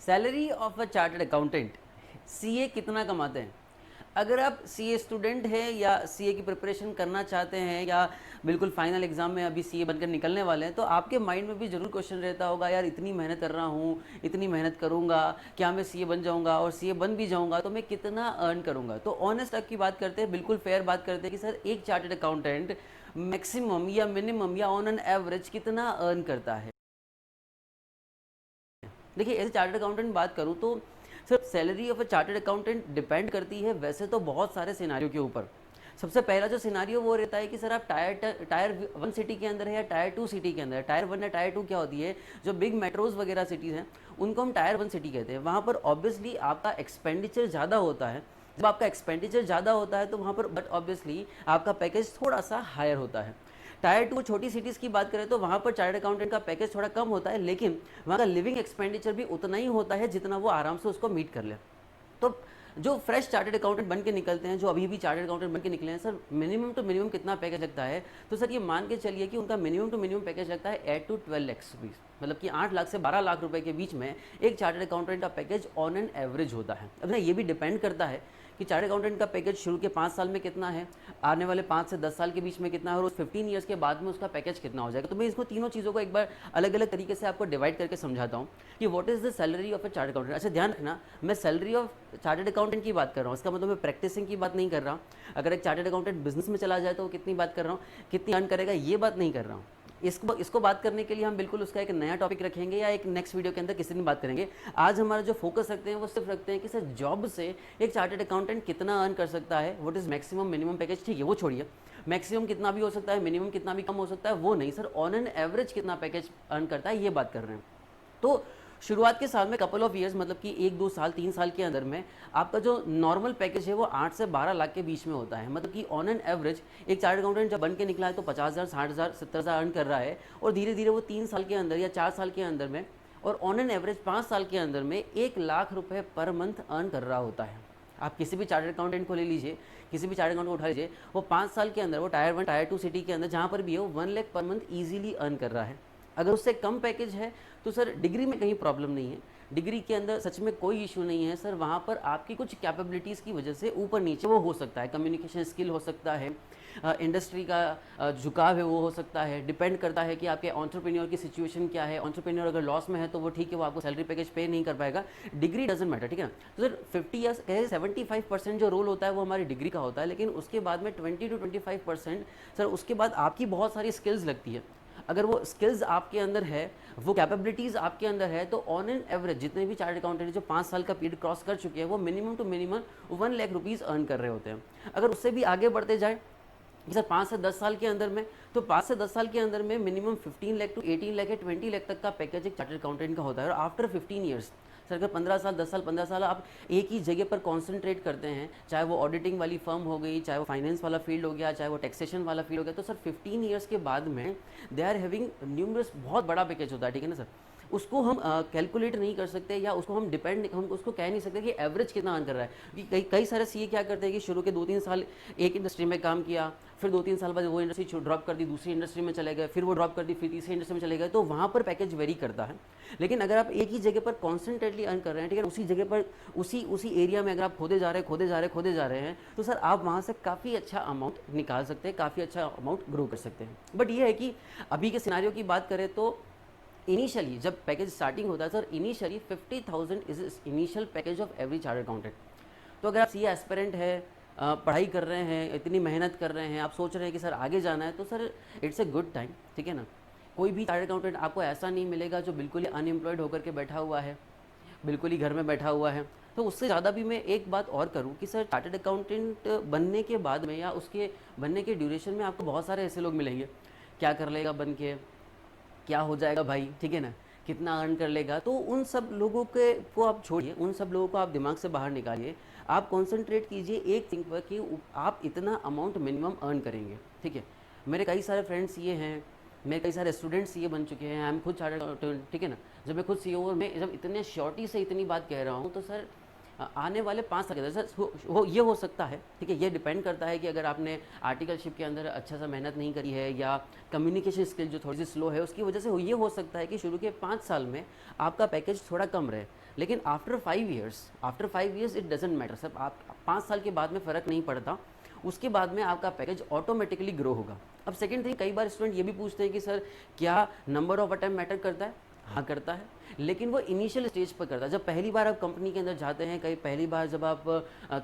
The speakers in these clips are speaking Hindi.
Salary of a chartered accountant, CA कितना कमाते हैं? अगर आप सीए स्टूडेंट हैं या सीए की प्रिपरेशन करना चाहते हैं या बिल्कुल फाइनल एग्जाम में अभी सीए बनकर निकलने वाले हैं, तो आपके माइंड में भी जरूर क्वेश्चन रहता होगा, यार इतनी मेहनत कर रहा हूँ, इतनी मेहनत करूँगा, क्या मैं सीए बन जाऊँगा, और सीए बन भी जाऊँगा तो मैं कितना अर्न करूँगा? तो ऑनेस्ट की बात करते हैं, बिल्कुल फेयर बात करते हैं कि सर एक चार्टर्ड अकाउंटेंट मैक्सिमम या मिनिमम या ऑन एन एवरेज कितना अर्न करता है। देखिए, एज ए चार्टर्ड अकाउंटेंट बात करूं तो सिर्फ salary of a chartered accountant depend करती है वैसे तो बहुत सारे सिनारियों के ऊपर। सबसे पहला जो सिनारियो वो रहता है कि सर आप टायर 1 सिटी के अंदर है या टायर 2 सिटी के अंदर है। टायर 1 या टायर 2 क्या होती है, जो बिग मेट्रोज वगैरह सिटीज़ हैं उनको हम टायर 1 सिटी कहते हैं। वहाँ पर ऑब्वियसली आपका एक्सपेंडिचर ज़्यादा होता है। जब आपका एक्सपेंडिचर ज़्यादा होता है तो वहाँ पर बट ऑब्वियसली आपका पैकेज थोड़ा सा हायर होता है। टायर 2 छोटी सिटीज़ की बात करें तो वहाँ पर चार्टर्ड अकाउंटेंट का पैकेज थोड़ा कम होता है, लेकिन वहाँ का लिविंग एक्सपेंडिचर भी उतना ही होता है जितना वो आराम से उसको मीट कर ले। तो जो फ्रेश चार्टर्ड अकाउंटेंट बन के निकलते हैं, जो अभी भी चार्टर्ड अकाउंटेंट बन के निकले हैं, सर मिनिमम टू मिनिमम कितना पैकेज लगता है? तो सर ये मान के चलिए कि उनका मिनिमम टू मिनिमम पैकेज लगता है 8 to 12 लाख रुपीज़, मतलब कि 8 लाख से 12 लाख रुपए के बीच में एक चार्टर्ड अकाउंटेंट का पैकेज ऑन एन एवरेज होता है। अब ना ये भी डिपेंड करता है कि चार्टर्ड अकाउंटेंट का पैकेज शुरू के 5 साल में कितना है, आने वाले 5 से 10 साल के बीच में कितना है, और उस 15 ईयर्स के बाद में उसका पैकेज कितना हो जाएगा। तो मैं इसको तीनों चीज़ों को एक बार अलग अलग तरीके से आपको डिवाइड करके समझाता हूँ कि what is the salary of a chartered accountant. अच्छा ध्यान रखना, मैं सैलरी ऑफ चार्टर्ड अकाउंटेंट की बात कर रहा हूँ, इसका मतलब मैं प्रैक्टिसिंग की बात नहीं कर रहा हूँ। अगर एक चार्टर्ड अकाउंटेंट बिजनेस में चला जाए तो वो कितनी बात कर रहा हूँ, कितनी अर्न करेगा, ये बात नहीं कर रहा हूँ। इसको बात करने के लिए हम बिल्कुल उसका एक नया टॉपिक रखेंगे या एक नेक्स्ट वीडियो के अंदर किसी दिन बात करेंगे। आज हमारा जो फोकस रखते हैं वो सिर्फ रखते हैं कि सर जॉब से एक चार्टर्ड अकाउंटेंट कितना अर्न कर सकता है, what is maximum minimum package. ठीक है, वो छोड़िए, मैक्सिमम कितना भी हो सकता है, मिनिमम कितना भी कम हो सकता है, वो नहीं, सर ऑन एन एवरेज कितना पैकेज अर्न करता है ये बात कर रहे हैं। तो शुरुआत के साल में कपल ऑफ ईयर्स, मतलब कि 1 2 साल 3 साल के अंदर में आपका जो नॉर्मल पैकेज है वो 8 से 12 लाख के बीच में होता है। मतलब कि ऑन एन एवरेज एक चार्टर्ड अकाउंटेंट जब बन के निकला है तो 50,000 60,000 70,000 अर्न कर रहा है, और धीरे धीरे वो 3 साल के अंदर या 4 साल के अंदर में, और ऑन एन एवरेज 5 साल के अंदर में 1 लाख रुपए पर मंथ अर्न कर रहा होता है। आप किसी भी चार्टर्ड अकाउंटेंट को ले लीजिए, किसी भी चार्टर्ड अकाउंटेंट को उठा लीजिए, वो 5 साल के अंदर वो टायर 1 टायर 2 सिटी के अंदर जहाँ पर भी है वो 1 lakh per month easily earn कर रहा है। अगर उससे कम पैकेज है तो सर डिग्री में कहीं प्रॉब्लम नहीं है, डिग्री के अंदर सच में कोई इशू नहीं है सर। वहाँ पर आपकी कुछ कैपेबिलिटीज़ की वजह से ऊपर नीचे वो हो सकता है, कम्युनिकेशन स्किल हो सकता है, इंडस्ट्री का झुकाव है वो हो सकता है, डिपेंड करता है कि आपके एंटरप्रेन्योर की सिचुएशन क्या है। एंटरप्रेन्योर अगर लॉस में है तो वो ठीक है, वो आपको सैलरी पैकेज पे नहीं कर पाएगा, डिग्री डजंट मैटर, ठीक है ना। तो सर 50 या 75% जो रोल होता है वो हमारी डिग्री का होता है, लेकिन उसके बाद में 20 to 25% सर उसके बाद आपकी बहुत सारी स्किल्स लगती है। अगर वो स्किल्स आपके अंदर है, वो कैपेबिलिटीज़ आपके अंदर है, तो ऑन एन एवरेज जितने भी चार्टर्ड अकाउंटेंट जो 5 साल का पीरियड क्रॉस कर चुके हैं वो minimum to minimum 1 lakh rupees earn कर रहे होते हैं। अगर उससे भी आगे बढ़ते जाए सर 5 से 10 साल के अंदर में, तो 5 से 10 साल के अंदर में मिनिमम 15 लाख टू 18 लाख या 20 लाख तक का पैकेज एक चार्टर्ड अकाउंटेंट का होता है। और आफ्टर 15 ईयर्स सर, अगर 15 साल 10 साल 15 साल आप एक ही जगह पर कॉन्सेंट्रेट करते हैं, चाहे वो ऑडिटिंग वाली फर्म हो गई, चाहे वो फाइनेंस वाला फील्ड हो गया, चाहे वो टैक्सेशन वाला फील्ड हो गया, तो सर 15 ईयर्स के बाद में दे आर हैविंग न्यूमरस, बहुत बड़ा पैकेज होता है, ठीक है ना सर। उसको हम कैलकुलेट नहीं कर सकते या उसको हम उसको कह नहीं सकते कि एवरेज कितना अर्न कर रहा है। कि कई सारे सीए क्या करते हैं कि शुरू के 2-3 साल एक इंडस्ट्री में काम किया, फिर 2-3 साल बाद वो इंडस्ट्री ड्रॉप कर दी, दूसरी इंडस्ट्री में चले गए, फिर वो ड्रॉप कर दी, फिर तीसरी इंडस्ट्री में चले गए, तो वहाँ पर पैकेज वेरी करता है। लेकिन अगर आप एक ही जगह पर कॉन्सेंट्रेटली अर्न कर रहे हैं, ठीक है, उसी जगह पर उसी एरिया में अगर आप खोदे जा रहे हैं तो सर आप वहाँ से काफ़ी अच्छा अमाउंट निकाल सकते हैं, काफ़ी अच्छा अमाउंट ग्रो कर सकते हैं। बट ये है कि अभी के सिनारियो की बात करें तो इनिशियली जब पैकेज स्टार्टिंग होता है sir, initially 50,000 is initial package of every chartered accountant. तो अगर आप सीए एस्पिरेंट है, पढ़ाई कर रहे हैं, इतनी मेहनत कर रहे हैं, आप सोच रहे हैं कि सर आगे जाना है, तो sir it's a good time, ठीक है ना। कोई भी चार्टर्ड अकाउंटेंट आपको ऐसा नहीं मिलेगा जो बिल्कुल ही अनएम्प्लॉयड होकर के बैठा हुआ है, बिल्कुल ही घर में बैठा हुआ है। तो उससे ज़्यादा भी मैं एक बात और करूं कि सर चार्टर्ड अकाउंटेंट बनने के बाद में या उसके बनने के ड्यूरेशन में आपको बहुत सारे ऐसे लोग मिलेंगे, क्या कर लेगा बन के, क्या हो जाएगा भाई, ठीक है ना, कितना अर्न कर लेगा। तो उन सब लोगों के को आप छोड़िए, उन सब लोगों को आप दिमाग से बाहर निकालिए। आप कॉन्सेंट्रेट कीजिए एक थिंग पर कि आप इतना अमाउंट मिनिमम अर्न करेंगे, ठीक है। मेरे कई सारे फ्रेंड्स ये हैं, मेरे कई सारे स्टूडेंट्स ये बन चुके हैं, आई एम खुद चार्टर्ड अकाउंटेंट, ठीक है ना। जब मैं खुद सीईओ और मैं जब इतने श्योरिटी से इतनी बात कह रहा हूँ तो सर आने वाले 5 साल के अंदर सर ये हो सकता है, ठीक है। ये डिपेंड करता है कि अगर आपने आर्टिकलशिप के अंदर अच्छा सा मेहनत नहीं करी है या कम्युनिकेशन स्किल जो थोड़ी सी स्लो है, उसकी वजह से ये हो सकता है कि शुरू के 5 साल में आपका पैकेज थोड़ा कम रहे। लेकिन after 5 years it doesn't matter sir, आप 5 साल के बाद में फ़र्क नहीं पड़ता, उसके बाद में आपका पैकेज ऑटोमेटिकली ग्रो होगा। अब सेकंड थिंग, कई बार स्टूडेंट ये भी पूछते हैं कि सर क्या नंबर ऑफ अटेम्प्ट मैटर करता है? हाँ करता है, लेकिन वो इनिशियल स्टेज पर करता है। जब पहली बार आप कंपनी के अंदर जाते हैं, कहीं पहली बार जब आप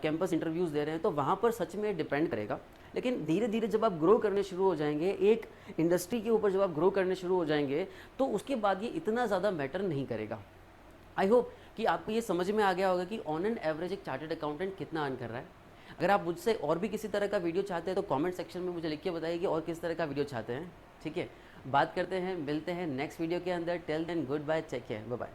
कैंपस इंटरव्यूज़ दे रहे हैं, तो वहाँ पर सच में डिपेंड करेगा। लेकिन धीरे धीरे जब आप ग्रो करने शुरू हो जाएंगे, एक इंडस्ट्री के ऊपर जब आप ग्रो करने शुरू हो जाएंगे, तो उसके बाद ये इतना ज़्यादा मैटर नहीं करेगा। आई होप कि आपको ये समझ में आ गया होगा कि ऑन एन एवरेज एक चार्टर्ड अकाउंटेंट कितना अर्न कर रहा है। अगर आप मुझसे और भी किसी तरह का वीडियो चाहते हैं तो कमेंट सेक्शन में मुझे लिख के बताइए कि और किस तरह का वीडियो चाहते हैं। ठीक है, बात करते हैं, मिलते हैं नेक्स्ट वीडियो के अंदर। Till then good bye, take care, bye bye.